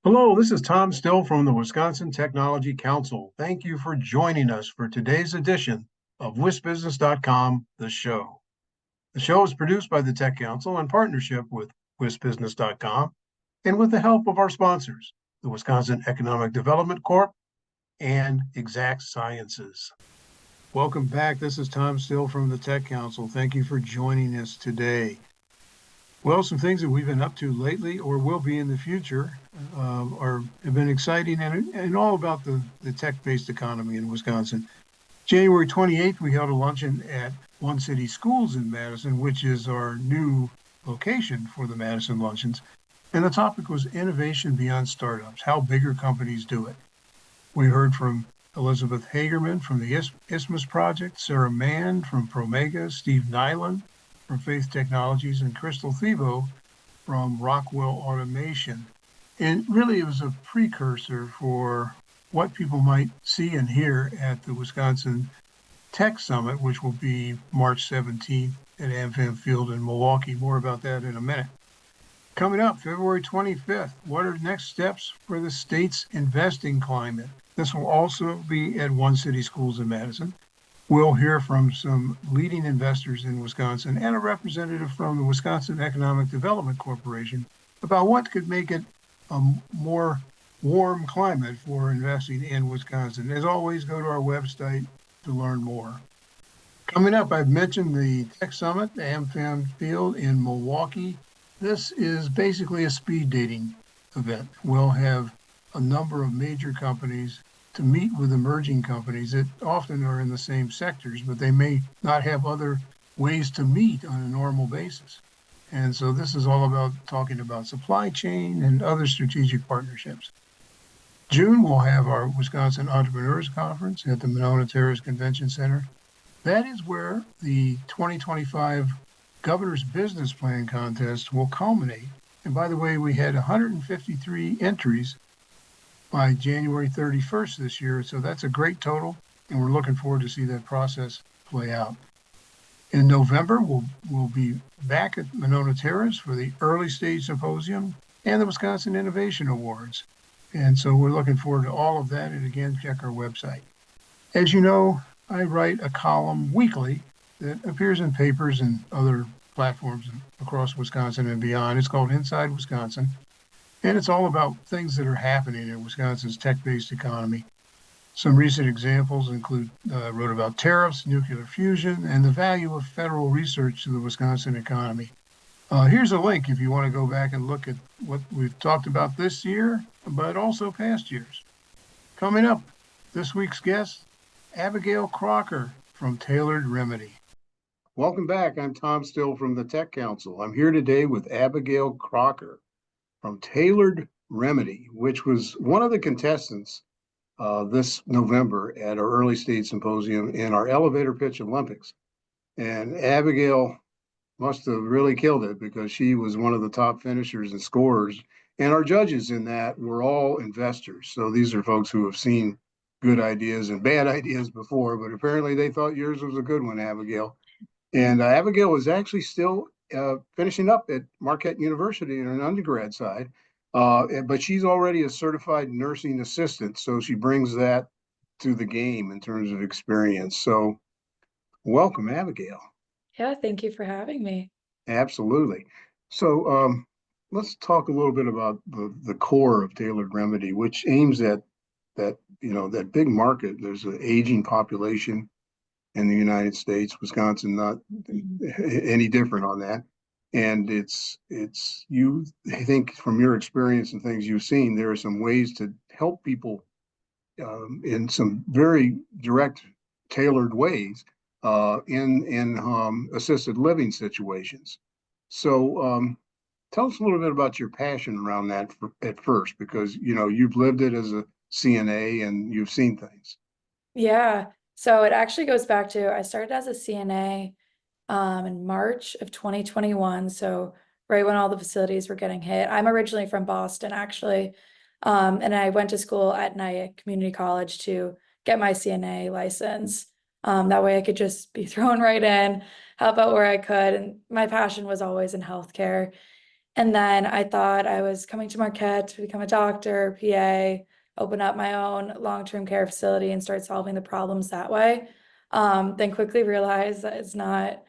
Hello, this is Tom Still from the Wisconsin Technology Council. Thank you for joining us for today's edition of WisBusiness.com, the show. The show is produced by the Tech Council in partnership with WisBusiness.com and with the help of our sponsors, the Wisconsin Economic Development Corp and Exact Sciences. Welcome back. This is Tom Still from the Tech Council. Thank you for joining us today. Well, some things that we've been up to lately or will be in the future have been exciting and all about the tech-based economy in Wisconsin. January 28th, we held a luncheon at One City Schools in Madison, which is our new location for the Madison Luncheons. And the topic was innovation beyond startups, how bigger companies do it. We heard from Elizabeth Hagerman from the Isthmus Project, Sarah Mann from Promega, Steve Nyland from Faith Technologies, and Crystal Thibault from Rockwell Automation. And really, it was a precursor for what people might see and hear at the Wisconsin Tech Summit, which will be March 17th at AmFam Field in Milwaukee. More about that in a minute. Coming up, February 25th, what are next steps for the state's investing climate? This will also be at One City Schools in Madison. We'll hear from some leading investors in Wisconsin and a representative from the Wisconsin Economic Development Corporation about what could make it a more warm climate for investing in Wisconsin. As always, go to our website to learn more. Coming up, I've mentioned the Tech Summit, the AmFam Field in Milwaukee. This is basically a speed dating event. We'll have a number of major companies to meet with emerging companies that often are in the same sectors, but they may not have other ways to meet on a normal basis. And so this is all about talking about supply chain and other strategic partnerships. June, we'll have our Wisconsin Entrepreneurs Conference at the Monona Terrace Convention Center. That is where the 2025 Governor's Business Plan Contest will culminate. And by the way, we had 153 entries by January 31st this year. So that's a great total, and we're looking forward to see that process play out. In November, we'll be back at Monona Terrace for the Early Stage Symposium and the Wisconsin Innovation Awards. And so we're looking forward to all of that. And again, check our website. As you know, I write a column weekly that appears in papers and other platforms across Wisconsin and beyond. It's called Inside Wisconsin. And it's all about things that are happening in Wisconsin's tech-based economy. Some recent examples include, wrote about tariffs, nuclear fusion, and the value of federal research to the Wisconsin economy. Here's a link if you want to go back and look at what we've talked about this year, but also past years. Coming up, this week's guest, Abigail Crocker from Tailored Remedy. Welcome back. I'm Tom Still from the Tech Council. I'm here today with Abigail Crocker from Tailored Remedy, which was one of the contestants this November at our Early Stage Symposium in our Elevator Pitch Olympics. And Abigail must have really killed it because she was one of the top finishers and scorers. And our judges in that were all investors. So these are folks who have seen good ideas and bad ideas before, but apparently they thought yours was a good one, Abigail. And Abigail was actually still finishing up at Marquette University in an undergrad side, but she's already a certified nursing assistant, so she brings that to the game in terms of experience. So welcome, Abigail. Yeah, thank you for having me. Absolutely. So let's talk a little bit about the core of Tailored Remedy, which aims at that big market. There's an aging population in the United States, Wisconsin not any different on that. And it's you, I think from your experience and things you've seen, there are some ways to help people in some very direct, tailored ways in assisted living situations. So tell us a little bit about your passion around that at first, because you've lived it as a CNA and you've seen things. Yeah, so it actually goes back to I started as a CNA in March of 2021. So right when all the facilities were getting hit. I'm originally from Boston, actually. And I went to school at night at community college to get my CNA license. That way I could just be thrown right in, help out where I could. And my passion was always in healthcare. And then I thought I was coming to Marquette to become a doctor, PA, open up my own long-term care facility and start solving the problems that way. Then quickly realized that it's not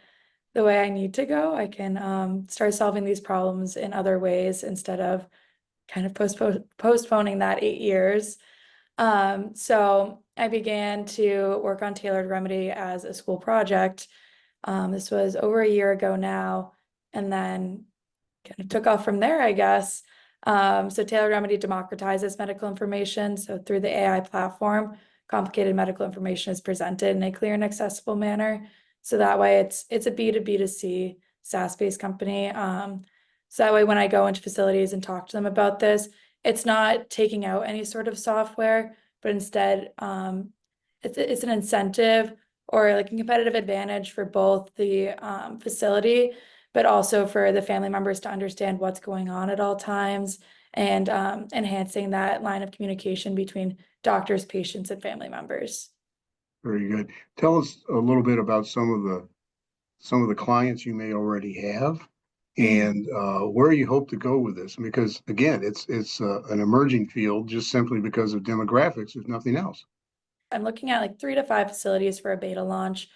the way I need to go. I can start solving these problems in other ways instead of kind of postponing that 8 years. So I began to work on Tailored Remedy as a school project. This was over a year ago now, and then kind of took off from there, I guess. So Tailored Remedy democratizes medical information. So through the AI platform, complicated medical information is presented in a clear and accessible manner. So that way it's a B2B2C SaaS-based company. So that way when I go into facilities and talk to them about this, it's not taking out any sort of software, but instead it's an incentive or like a competitive advantage for both the facility, but also for the family members to understand what's going on at all times and enhancing that line of communication between doctors, patients, and family members. Very good. Tell us a little bit about some of the clients you may already have, Mhm. and where you hope to go with this. Because again, it's an emerging field just simply because of demographics, if nothing else. I'm looking at like 3 to 5 facilities for a beta launch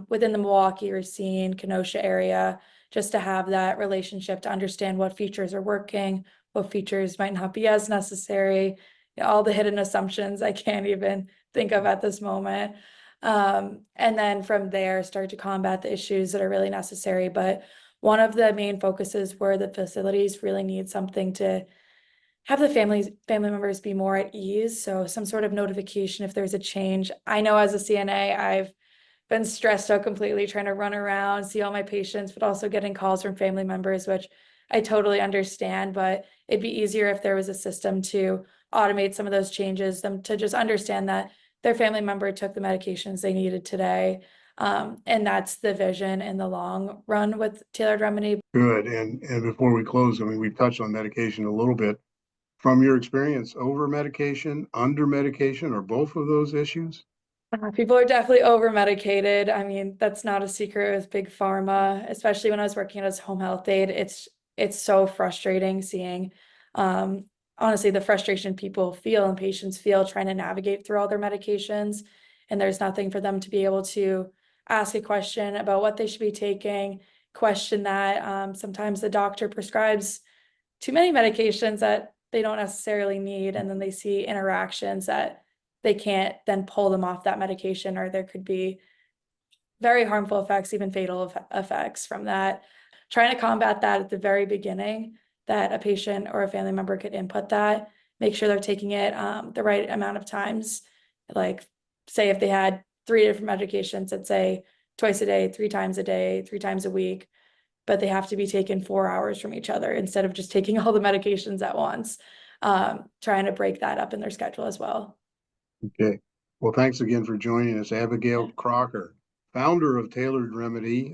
within the Milwaukee, Racine, Kenosha area, just to have that relationship to understand what features are working, what features might not be as necessary, all the hidden assumptions I can't even think of at this moment. And then from there, start to combat the issues that are really necessary. But one of the main focuses were the facilities really need something to have the family members be more at ease. So some sort of notification if there's a change. I know as a CNA, I've been stressed out completely trying to run around, see all my patients, but also getting calls from family members, which I totally understand. But it'd be easier if there was a system to automate some of those changes, them to just understand that their family member took the medications they needed today. And that's the vision in the long run with Tailored Remedy. Good. And before we close, I mean, we touched on medication a little bit. From your experience, over medication, under medication, or both of those issues? People are definitely over medicated. I mean, that's not a secret with big pharma, especially when I was working as home health aide. It's so frustrating seeing honestly the frustration people feel and patients feel trying to navigate through all their medications. And there's nothing for them to be able to ask a question about what they should be taking, question that. Sometimes the doctor prescribes too many medications that they don't necessarily need, and then they see interactions that they can't then pull them off that medication, or there could be very harmful effects, even fatal effects from that. Trying to combat that at the very beginning, that a patient or a family member could input that, make sure they're taking it the right amount of times. Like, say if they had 3 different medications, let's say twice a day, 3 times a day, 3 times a week, but they have to be taken 4 hours from each other instead of just taking all the medications at once. Trying to break that up in their schedule as well. Okay. Well, thanks again for joining us, Abigail Crocker, founder of Tailored Remedy,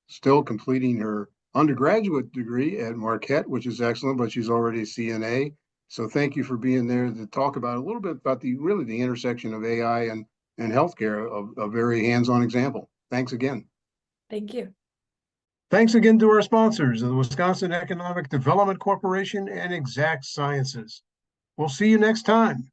still completing her undergraduate degree at Marquette, which is excellent, but she's already a CNA. So thank you for being there to talk about a little bit about the intersection of AI and healthcare, a very hands-on example. Thanks again. Thank you. Thanks again to our sponsors, the Wisconsin Economic Development Corporation and Exact Sciences. We'll see you next time.